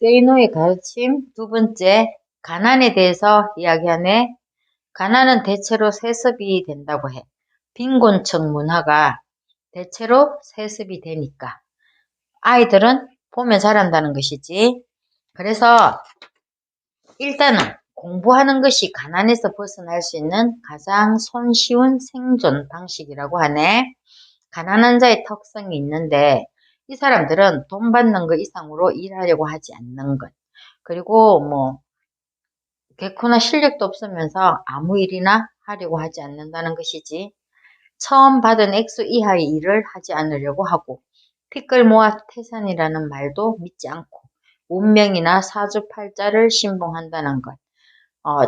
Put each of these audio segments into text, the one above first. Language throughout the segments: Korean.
세이노의 가르침 두 번째, 가난에 대해서 이야기하네. 가난은 대체로 세습이 된다고 해. 빈곤층 문화가 대체로 세습이 되니까 아이들은 보면 잘한다는 것이지. 그래서 일단은 공부하는 것이 가난에서 벗어날 수 있는 가장 손쉬운 생존 방식이라고 하네. 가난한 자의 특성이 있는데 이 사람들은 돈 받는 것 이상으로 일하려고 하지 않는 것. 그리고 개코나 실력도 없으면서 아무 일이나 하려고 하지 않는다는 것이지. 처음 받은 액수 이하의 일을 하지 않으려고 하고 티끌 모아 태산이라는 말도 믿지 않고 운명이나 사주팔자를 신봉한다는 것.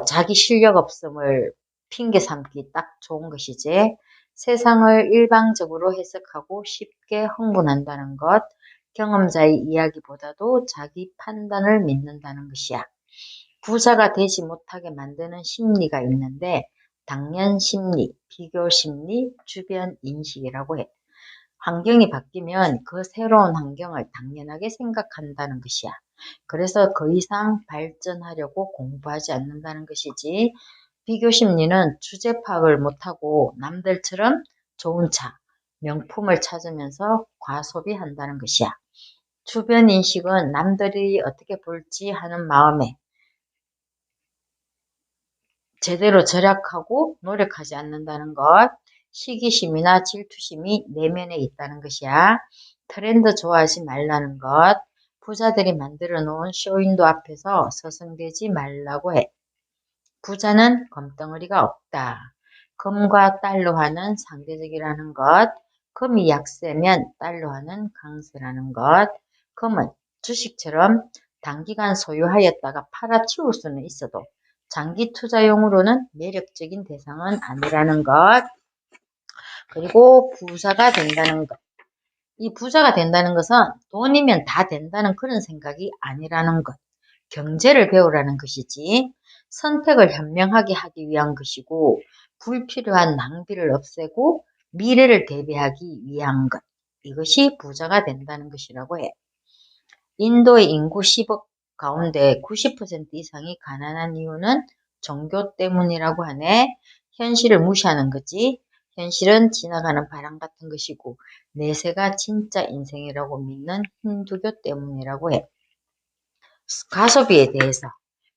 자기 실력 없음을 핑계 삼기 딱 좋은 것이지. 세상을 일방적으로 해석하고 쉽게 흥분한다는 것. 경험자의 이야기보다도 자기 판단을 믿는다는 것이야. 부자가 되지 못하게 만드는 심리가 있는데 당연 심리, 비교 심리, 주변 인식이라고 해. 환경이 바뀌면 그 새로운 환경을 당연하게 생각한다는 것이야. 그래서 더 이상 발전하려고 공부하지 않는다는 것이지. 비교 심리는 주제 파악을 못하고 남들처럼 좋은 차, 명품을 찾으면서 과소비한다는 것이야. 주변 인식은 남들이 어떻게 볼지 하는 마음에 제대로 절약하고 노력하지 않는다는 것. 시기심이나 질투심이 내면에 있다는 것이야. 트렌드 좋아하지 말라는 것. 부자들이 만들어 놓은 쇼윈도 앞에서 서성대지 말라고 해. 부자는 금덩어리가 없다. 금과 달러화는 상대적이라는 것. 금이 약세면 달러화는 강세라는 것. 금은 주식처럼 단기간 소유하였다가 팔아치울 수는 있어도 장기 투자용으로는 매력적인 대상은 아니라는 것. 그리고 부자가 된다는 것. 이 부자가 된다는 것은 돈이면 다 된다는 그런 생각이 아니라는 것. 경제를 배우라는 것이지. 선택을 현명하게 하기 위한 것이고 불필요한 낭비를 없애고 미래를 대비하기 위한 것. 이것이 부자가 된다는 것이라고 해. 인도의 인구 10억 가운데 90% 이상이 가난한 이유는 종교 때문이라고 하네. 현실을 무시하는 거지. 현실은 지나가는 바람 같은 것이고 내세가 진짜 인생이라고 믿는 힌두교 때문이라고 해. 가소비에 대해서.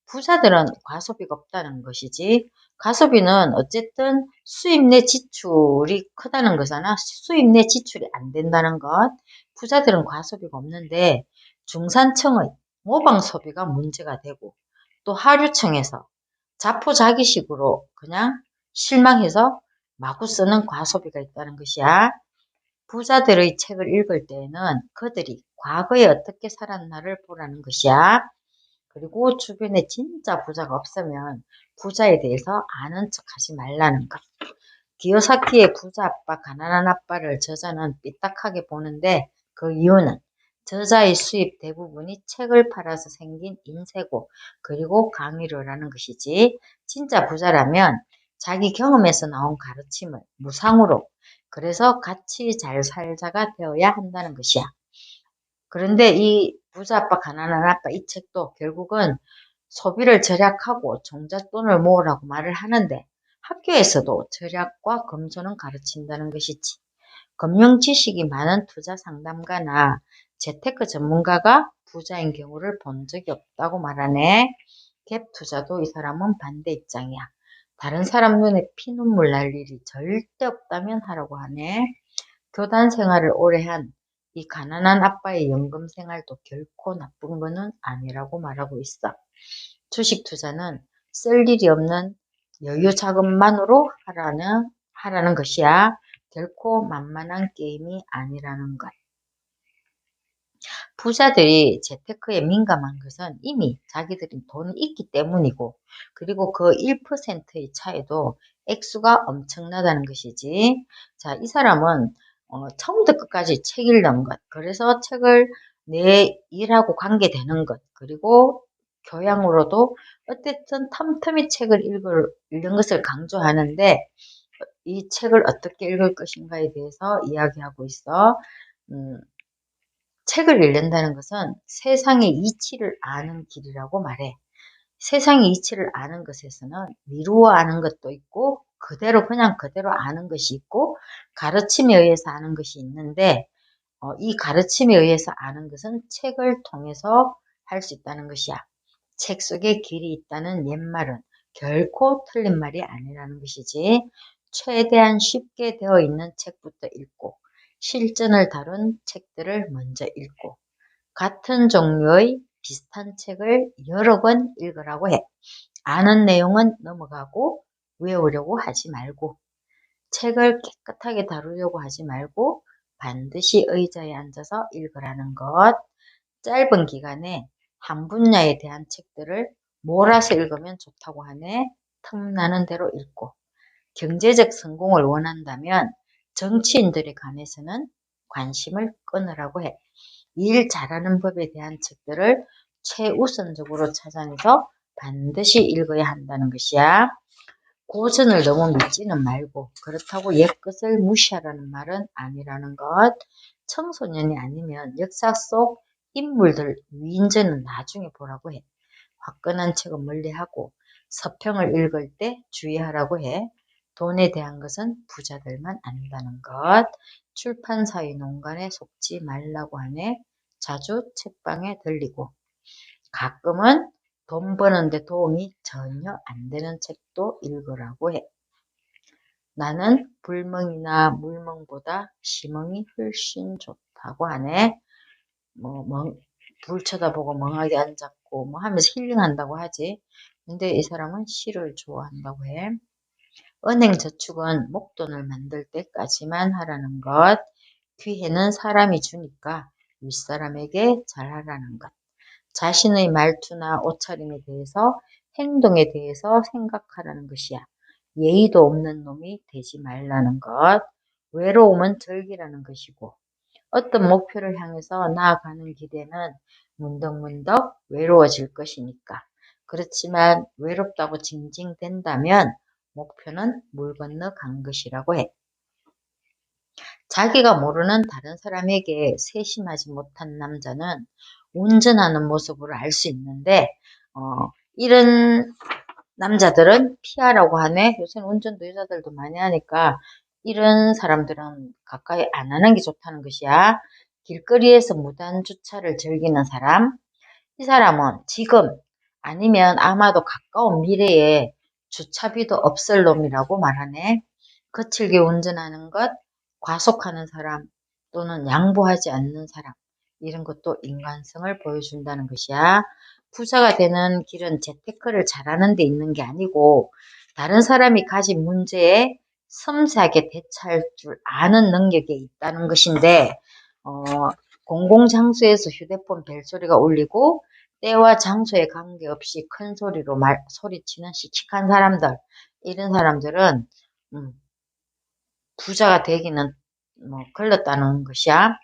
부자들은 과소비가 없다는 것이지. 가소비는 어쨌든 수입 내 지출이 크다는 거잖아. 수입 내 지출이 안 된다는 것. 부자들은 과소비가 없는데 중산층의 모방 소비가 문제가 되고 또 하류층에서 자포자기식으로 그냥 실망해서 마구 쓰는 과소비가 있다는 것이야. 부자들의 책을 읽을 때에는 그들이 과거에 어떻게 살았나를 보라는 것이야. 그리고 주변에 진짜 부자가 없으면 부자에 대해서 아는 척 하지 말라는 것. 기요사키의 부자 아빠, 가난한 아빠를 저자는 삐딱하게 보는데 그 이유는 저자의 수입 대부분이 책을 팔아서 생긴 인세고 그리고 강의를 하는 것이지. 진짜 부자라면 자기 경험에서 나온 가르침을 무상으로 그래서 같이 잘 살자가 되어야 한다는 것이야. 그런데 이 부자 아빠, 가난한 아빠 이 책도 결국은 소비를 절약하고 종잣돈을 모으라고 말을 하는데 학교에서도 절약과 검소는 가르친다는 것이지. 금융 지식이 많은 투자 상담가나 재테크 전문가가 부자인 경우를 본 적이 없다고 말하네. 갭 투자도 이 사람은 반대 입장이야. 다른 사람 눈에 피눈물 날 일이 절대 없다면 하라고 하네. 교단 생활을 오래 한 이 가난한 아빠의 연금 생활도 결코 나쁜 거는 아니라고 말하고 있어. 주식 투자는 쓸 일이 없는 여유 자금만으로 하라는 것이야. 결코 만만한 게임이 아니라는 것. 부자들이 재테크에 민감한 것은 이미 자기들이 돈이 있기 때문이고 그리고 그 1%의 차이도 액수가 엄청나다는 것이지. 자, 이 사람은 처음부터 끝까지 책 읽는 것, 그래서 책을 내 일하고 관계되는 것, 그리고 교양으로도 어쨌든 틈틈이 책을 읽는 것을 강조하는데 이 책을 어떻게 읽을 것인가에 대해서 이야기하고 있어. 음, 책을 읽는다는 것은 세상의 이치를 아는 길이라고 말해. 세상의 이치를 아는 것에서는 미루어 아는 것도 있고 그대로 그냥 그대로 아는 것이 있고 가르침에 의해서 아는 것이 있는데 이 가르침에 의해서 아는 것은 책을 통해서 할 수 있다는 것이야. 책 속에 길이 있다는 옛말은 결코 틀린 말이 아니라는 것이지. 최대한 쉽게 되어 있는 책부터 읽고 실전을 다룬 책들을 먼저 읽고 같은 종류의 비슷한 책을 여러 권 읽으라고 해. 아는 내용은 넘어가고 외우려고 하지 말고 책을 깨끗하게 다루려고 하지 말고 반드시 의자에 앉아서 읽으라는 것. 짧은 기간에 한 분야에 대한 책들을 몰아서 읽으면 좋다고 하네. 틈나는 대로 읽고 경제적 성공을 원한다면 정치인들에 관해서는 관심을 끊으라고 해. 일 잘하는 법에 대한 책들을 최우선적으로 찾아내서 반드시 읽어야 한다는 것이야. 고전을 너무 믿지는 말고 그렇다고 옛것을 무시하라는 말은 아니라는 것. 청소년이 아니면 역사 속 인물들 위인전은 나중에 보라고 해. 화끈한 책은 멀리하고 서평을 읽을 때 주의하라고 해. 돈에 대한 것은 부자들만 안다는 것. 출판사의 농간에 속지 말라고 하네. 자주 책방에 들리고 가끔은 돈 버는데 도움이 전혀 안 되는 책도 읽으라고 해. 나는 불멍이나 물멍보다 시멍이 훨씬 좋다고 하네. 불 쳐다보고 멍하게 앉았고 하면서 힐링한다고 하지. 근데 이 사람은 시를 좋아한다고 해. 은행 저축은 목돈을 만들 때까지만 하라는 것. 기회는 사람이 주니까 윗사람에게 잘하라는 것. 자신의 말투나 옷차림에 대해서 행동에 대해서 생각하라는 것이야. 예의도 없는 놈이 되지 말라는 것. 외로움은 즐기라는 것이고 어떤 목표를 향해서 나아가는 길에는 문득문득 외로워질 것이니까. 그렇지만 외롭다고 징징댄다면 목표는 물 건너 간 것이라고 해. 자기가 모르는 다른 사람에게 세심하지 못한 남자는 운전하는 모습으로 알 수 있는데 이런 남자들은 피하라고 하네. 요새는 운전도 여자들도 많이 하니까 이런 사람들은 가까이 안 하는 게 좋다는 것이야. 길거리에서 무단 주차를 즐기는 사람. 이 사람은 지금 아니면 아마도 가까운 미래에 주차비도 없을 놈이라고 말하네. 거칠게 운전하는 것, 과속하는 사람 또는 양보하지 않는 사람 이런 것도 인간성을 보여준다는 것이야. 부자가 되는 길은 재테크를 잘하는 데 있는 게 아니고 다른 사람이 가진 문제에 섬세하게 대처할 줄 아는 능력에 있다는 것인데 공공장소에서 휴대폰 벨소리가 울리고 때와 장소에 관계없이 큰 소리로 소리치는 씩씩한 사람들 이런 사람들은 부자가 되기는 걸렸다는 것이야.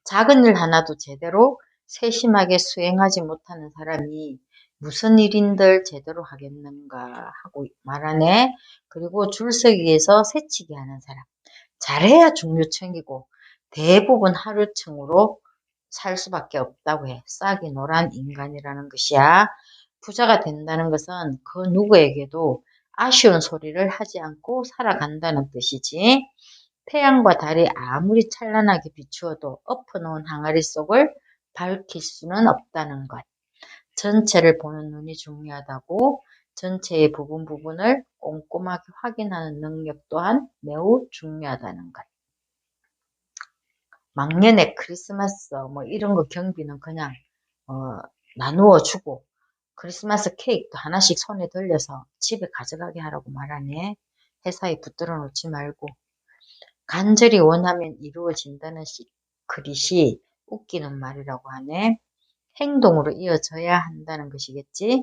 작은 일 하나도 제대로 세심하게 수행하지 못하는 사람이 무슨 일인들 제대로 하겠는가 하고 말하네. 그리고 줄서기에서 새치기 하는 사람. 잘해야 중류층이고 대부분 하류층으로 살 수밖에 없다고 해. 싹이 노란 인간이라는 것이야. 부자가 된다는 것은 그 누구에게도 아쉬운 소리를 하지 않고 살아간다는 뜻이지. 태양과 달이 아무리 찬란하게 비추어도 엎어놓은 항아리 속을 밝힐 수는 없다는 것. 전체를 보는 눈이 중요하다고 전체의 부분을 꼼꼼하게 확인하는 능력 또한 매우 중요하다는 것. 막년에 크리스마스 이런 거 경비는 그냥 나누어 주고 크리스마스 케이크도 하나씩 손에 들려서 집에 가져가게 하라고 말하네. 회사에 붙들어 놓지 말고. 간절히 원하면 이루어진다는 그릿이 웃기는 말이라고 하네. 행동으로 이어져야 한다는 것이겠지.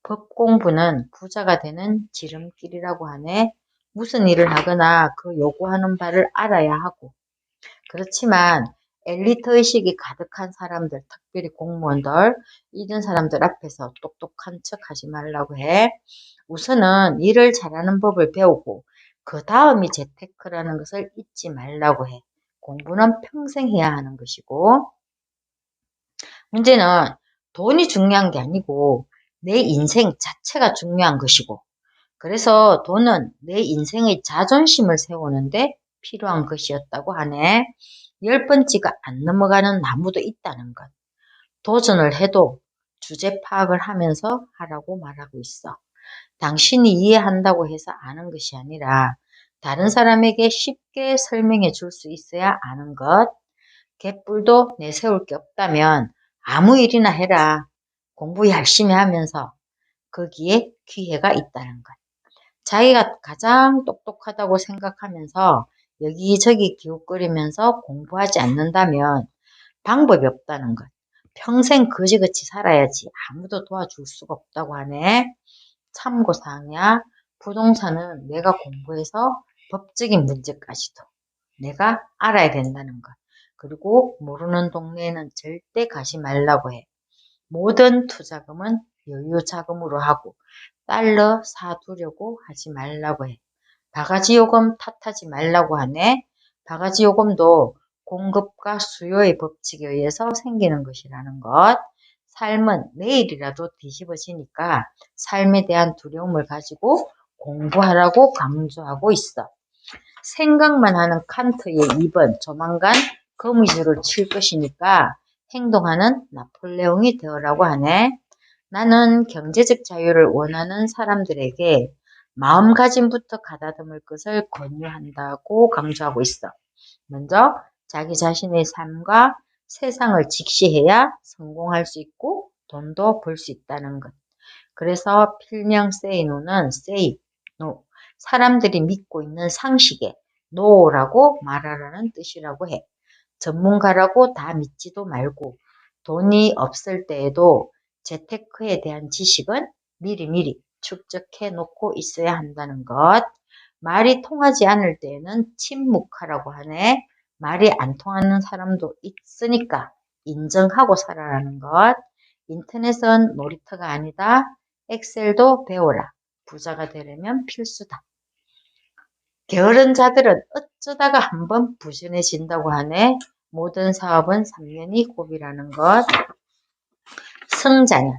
법 공부는 부자가 되는 지름길이라고 하네. 무슨 일을 하거나 그 요구하는 바를 알아야 하고 그렇지만 엘리트 의식이 가득한 사람들, 특별히 공무원들, 이런 사람들 앞에서 똑똑한 척 하지 말라고 해. 우선은 일을 잘하는 법을 배우고 그 다음이 재테크라는 것을 잊지 말라고 해. 공부는 평생 해야 하는 것이고 문제는 돈이 중요한 게 아니고 내 인생 자체가 중요한 것이고, 그래서 돈은 내 인생의 자존심을 세우는데 필요한 것이었다고 하네. 10번째가 안 넘어가는 나무도 있다는 것. 도전을 해도 주제 파악을 하면서 하라고 말하고 있어. 당신이 이해한다고 해서 아는 것이 아니라 다른 사람에게 쉽게 설명해 줄 수 있어야 아는 것. 개뿔도 내세울 게 없다면 아무 일이나 해라. 공부 열심히 하면서 거기에 기회가 있다는 것. 자기가 가장 똑똑하다고 생각하면서 여기저기 기웃거리면서 공부하지 않는다면 방법이 없다는 것. 평생 거지같이 살아야지 아무도 도와줄 수가 없다고 하네. 참고사항이야. 부동산은 내가 공부해서 법적인 문제까지도 내가 알아야 된다는 것. 그리고 모르는 동네에는 절대 가지 말라고 해. 모든 투자금은 여유자금으로 하고 달러 사두려고 하지 말라고 해. 바가지 요금 탓하지 말라고 하네. 바가지 요금도 공급과 수요의 법칙에 의해서 생기는 것이라는 것. 삶은 내일이라도 뒤집어지니까 삶에 대한 두려움을 가지고 공부하라고 강조하고 있어. 생각만 하는 칸트의 2번 조만간 거미줄을 칠 것이니까 행동하는 나폴레옹이 되어라고 하네. 나는 경제적 자유를 원하는 사람들에게 마음가짐부터 가다듬을 것을 권유한다고 강조하고 있어. 먼저 자기 자신의 삶과 세상을 직시해야 성공할 수 있고 돈도 벌 수 있다는 것. 그래서 필명 say no는 say no. 사람들이 믿고 있는 상식에 no라고 말하라는 뜻이라고 해. 전문가라고 다 믿지도 말고 돈이 없을 때에도 재테크에 대한 지식은 미리미리 축적해 놓고 있어야 한다는 것. 말이 통하지 않을 때에는 침묵하라고 하네. 말이 안 통하는 사람도 있으니까 인정하고 살아라는 것. 인터넷은 놀이터가 아니다. 엑셀도 배워라. 부자가 되려면 필수다. 게으른 자들은 어쩌다가 한번 부전해진다고 하네. 모든 사업은 3년이 고비라는 것. 승자는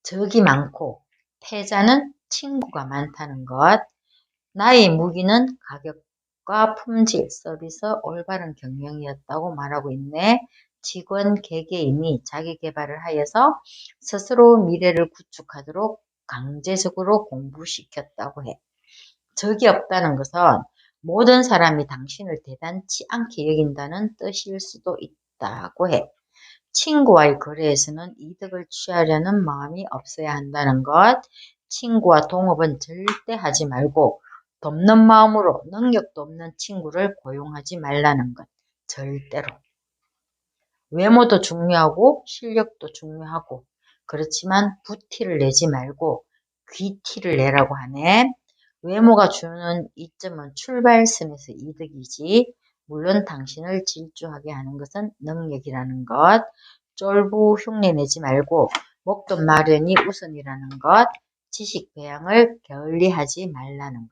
적이 많고 패자는 친구가 많다는 것. 나의 무기는 가격과 품질, 서비스, 올바른 경영이었다고 말하고 있네. 직원 개개인이 자기 개발을 하여서 스스로 미래를 구축하도록 강제적으로 공부시켰다고 해. 적이 없다는 것은 모든 사람이 당신을 대단치 않게 여긴다는 뜻일 수도 있다고 해. 친구와의 거래에서는 이득을 취하려는 마음이 없어야 한다는 것. 친구와 동업은 절대 하지 말고 돕는 마음으로 능력도 없는 친구를 고용하지 말라는 것. 절대로. 외모도 중요하고 실력도 중요하고 그렇지만 부티를 내지 말고 귀티를 내라고 하네. 외모가 주는 이점은 출발선에서 이득이지 물론 당신을 질주하게 하는 것은 능력이라는 것. 쫄부 흉내내지 말고 목돈 마련이 우선이라는 것. 지식 배양을 게을리하지 말라는 것.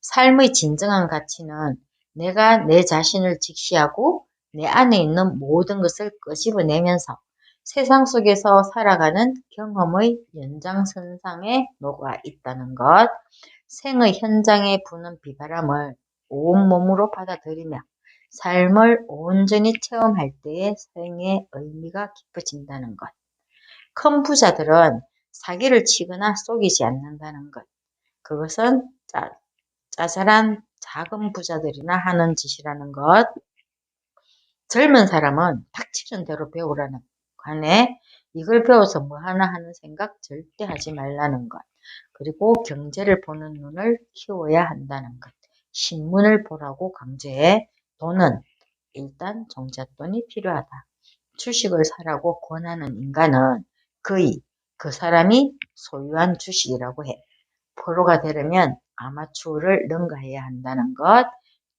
삶의 진정한 가치는 내가 내 자신을 직시하고 내 안에 있는 모든 것을 끄집어내면서 세상 속에서 살아가는 경험의 연장선상에 녹아 있다는 것. 생의 현장에 부는 비바람을 온몸으로 받아들이며 삶을 온전히 체험할 때에 생의 의미가 깊어진다는 것. 큰 부자들은 사기를 치거나 속이지 않는다는 것. 그것은 짜잘한 작은 부자들이나 하는 짓이라는 것. 젊은 사람은 닥치는 대로 배우라는 관에 이걸 배워서 뭐 하나 하는 생각 절대 하지 말라는 것. 그리고 경제를 보는 눈을 키워야 한다는 것. 신문을 보라고 강조해. 돈은 일단 종잣돈이 필요하다. 주식을 사라고 권하는 인간은 거의 그 사람이 소유한 주식이라고 해. 프로가 되려면 아마추어를 능가해야 한다는 것.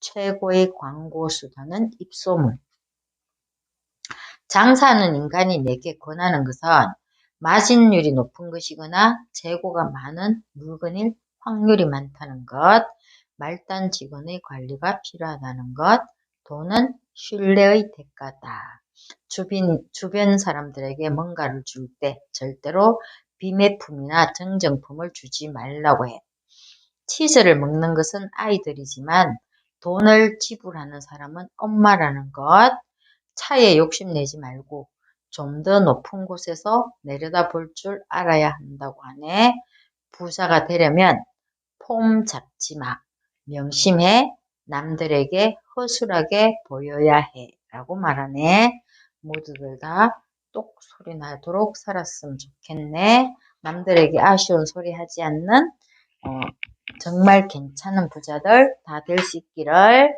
최고의 광고 수단은 입소문. 장사하는 인간이 내게 권하는 것은 마진율이 높은 것이거나 재고가 많은 물건일 확률이 많다는 것, 말단 직원의 관리가 필요하다는 것, 돈은 신뢰의 대가다. 주변 사람들에게 뭔가를 줄 때 절대로 비매품이나 정정품을 주지 말라고 해. 치즈를 먹는 것은 아이들이지만 돈을 지불하는 사람은 엄마라는 것. 차에 욕심내지 말고 좀 더 높은 곳에서 내려다 볼 줄 알아야 한다고 하네. 부자가 되려면 폼 잡지 마. 명심해. 남들에게 허술하게 보여야 해. 라고 말하네. 모두들 다 똑소리 나도록 살았으면 좋겠네. 남들에게 아쉬운 소리 하지 않는 정말 괜찮은 부자들 다 될 수 있기를.